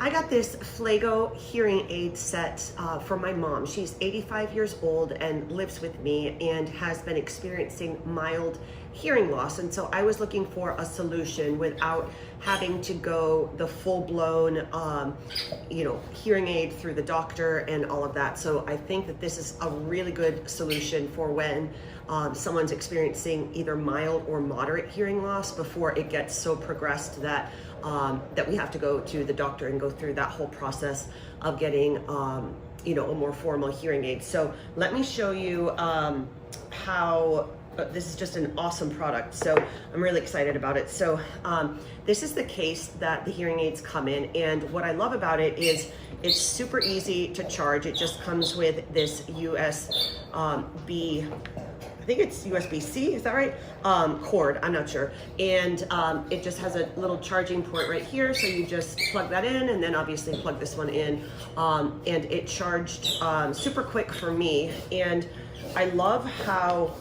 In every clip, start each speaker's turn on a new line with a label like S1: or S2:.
S1: I got this FLAGO hearing aid set for my mom. She's 85 years old and lives with me and has been experiencing mild hearing loss. And so I was looking for a solution without having to go the full-blown, hearing aid through the doctor and all of that. So I think that this is a really good solution for when someone's experiencing either mild or moderate hearing loss before it gets so progressed that that we have to go to the doctor and go through that whole process of getting a more formal hearing aid. So let me show you how this is just an awesome product. So I'm really excited about it. So this is the case that the hearing aids come in, and what I love about it is it's super easy to charge. It just comes with this USB, I think it's USB-C, is that right? Cord, I'm not sure. And it just has a little charging port right here. So you just plug that in and then obviously plug this one in. And it charged super quick for me. And I love how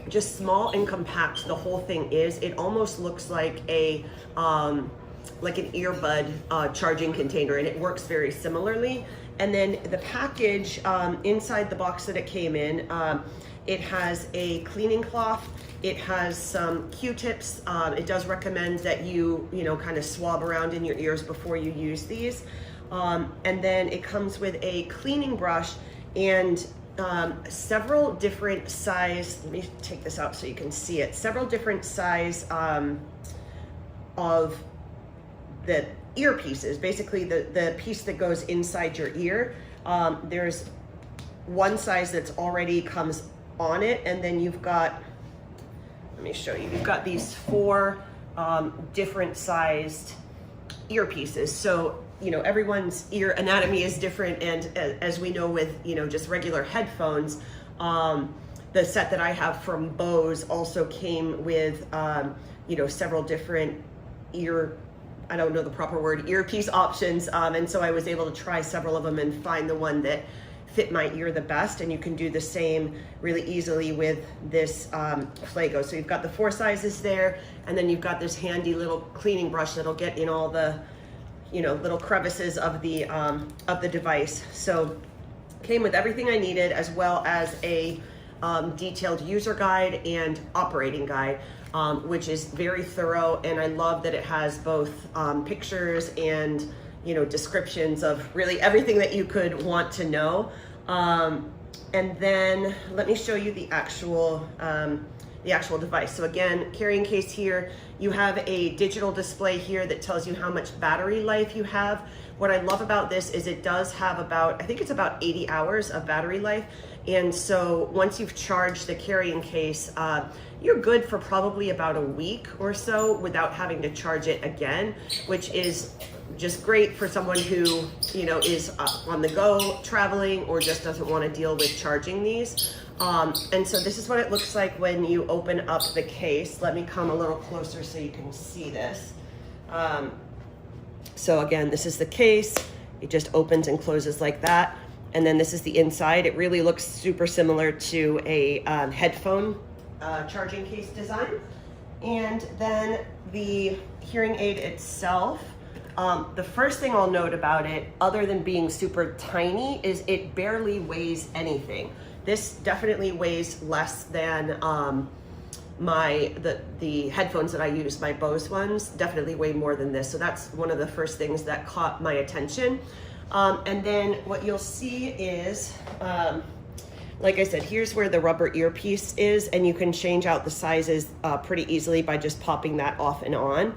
S1: just small and compact the whole thing is. It almost looks like an earbud charging container, and it works very similarly. And then the package inside the box that it came in, it has a cleaning cloth. It has some Q-tips. It does recommend that you kind of swab around in your ears before you use these. And then it comes with a cleaning brush and several different size. Let me take this out so you can see it. Several different size of the earpieces, basically the piece that goes inside your ear. There's one size that's already comes on it, and then you've got, let me show you, you've got these four different sized earpieces. So everyone's ear anatomy is different, and as we know with just regular headphones, the set that I have from Bose also came with several different I don't know the proper word, earpiece options, and so I was able to try several of them and find the one that fit my ear the best. And you can do the same really easily with this FLAGO. So you've got the four sizes there, and then you've got this handy little cleaning brush that'll get in all the little crevices of the device. So came with everything I needed, as well as a detailed user guide and operating guide, which is very thorough. And I love that it has both pictures and descriptions of really everything that you could want to know. And then let me show you the actual device. So again, carrying case here, you have a digital display here that tells you how much battery life you have. What I love about this is it does have I think it's about 80 hours of battery life. And so once you've charged the carrying case, you're good for probably about a week or so without having to charge it again, which is just great for someone who is on the go traveling or just doesn't want to deal with charging these. And so this is what it looks like when you open up the case. Let me come a little closer so you can see this. So again, this is the case. It just opens and closes like that. And then this is the inside. It really looks super similar to a headphone charging case design. And then the hearing aid itself, the first thing I'll note about it, other than being super tiny, is it barely weighs anything. This definitely weighs less than the headphones that I use, my Bose ones, definitely weigh more than this. So that's one of the first things that caught my attention. And then what you'll see is, like I said, here's where the rubber earpiece is, and you can change out the sizes pretty easily by just popping that off and on.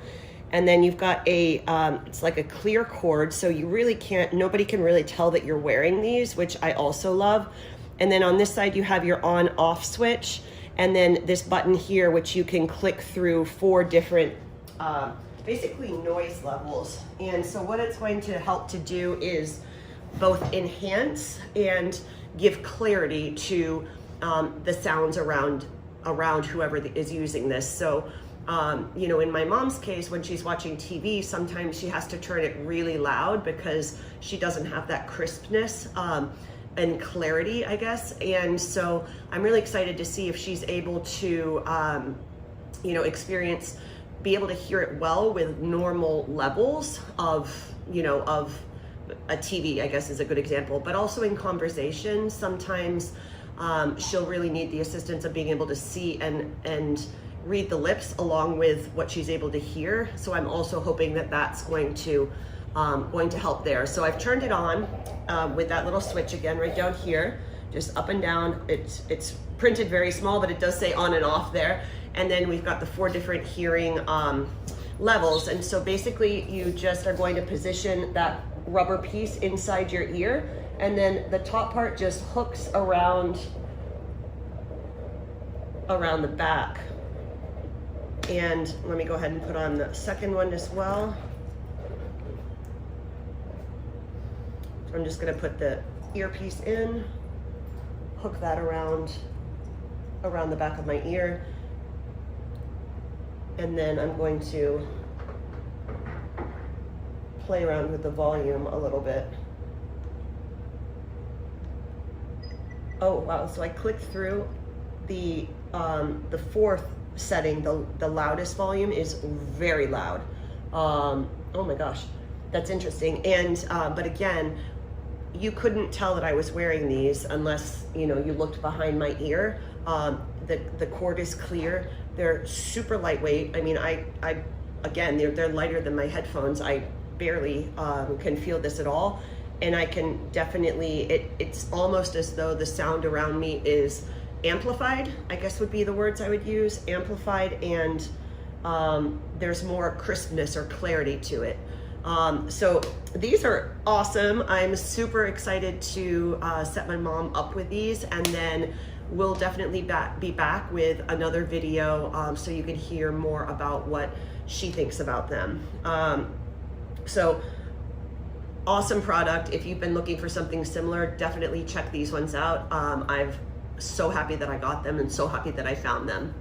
S1: And then you've got it's like a clear cord, so you really nobody can really tell that you're wearing these, which I also love. And then on this side, you have your on-off switch, and then this button here, which you can click through 4 different, basically noise levels. And so what it's going to help to do is both enhance and give clarity to the sounds around whoever is using this. So in my mom's case, when she's watching TV, sometimes she has to turn it really loud because she doesn't have that crispness and clarity, I guess. And so I'm really excited to see if she's able to, be able to hear it well with normal levels of you know, of a TV, I guess is a good example, but also in conversation, sometimes she'll really need the assistance of being able to see and read the lips along with what she's able to hear. So I'm also hoping that that's going to help there. So I've turned it on with that little switch again right down here, just up and down. It's printed very small, but it does say on and off there. And then we've got the 4 different hearing levels. And so basically you just are going to position that rubber piece inside your ear, and then the top part just hooks around the back. And let me go ahead and put on the second one as well. So I'm just gonna put the earpiece in, hook that around the back of my ear, and then I'm going to play around with the volume a little bit. Oh wow, so I clicked through the 4th setting, the loudest volume is very loud. Oh my gosh, that's interesting. And but again, you couldn't tell that I was wearing these unless, you know, you looked behind my ear. The cord is clear. They're super lightweight. I mean, again, they're lighter than my headphones. I barely can feel this at all. And I can definitely, it's almost as though the sound around me is amplified, I guess would be the words I would use, amplified, and there's more crispness or clarity to it. So these are awesome. I'm super excited to set my mom up with these, and then we'll definitely be back with another video so you can hear more about what she thinks about them. So awesome product. If you've been looking for something similar, definitely check these ones out. I'm so happy that I got them and so happy that I found them.